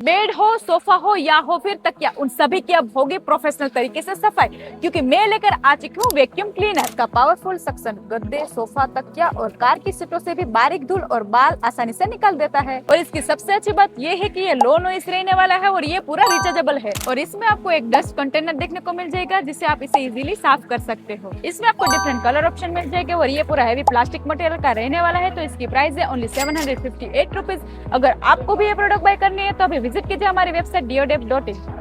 Bed हो, sofa हो या हो फिर तकिया, उन सभी की अब होगी प्रोफेशनल तरीके से सफाई, क्योंकि मैं लेकर आ चुकी हूँ वैक्यूम क्लीनर का पावरफुल सक्शन। गद्दे, सोफा, तकिया और कार की सीटों से भी बारीक धूल और बाल आसानी से निकाल देता है। और इसकी सबसे अच्छी बात ये है कि ये लो नॉइस रहने वाला है और ये पूरा रिचार्जेबल है। और इसमें आपको एक डस्ट कंटेनर देखने को मिल जाएगा, जिससे आप इसे इजीली साफ कर सकते हो। इसमें आपको डिफरेंट कलर ऑप्शन मिल जाएगा और ये पूरा हैवी प्लास्टिक मटेरियल का रहने वाला है। तो इसकी प्राइस है ओनली 758 रुपीज। अगर आपको भी ये प्रोडक्ट बाय करनी है तो अभी विजिट कीजिए हमारी वेबसाइट diodep.in।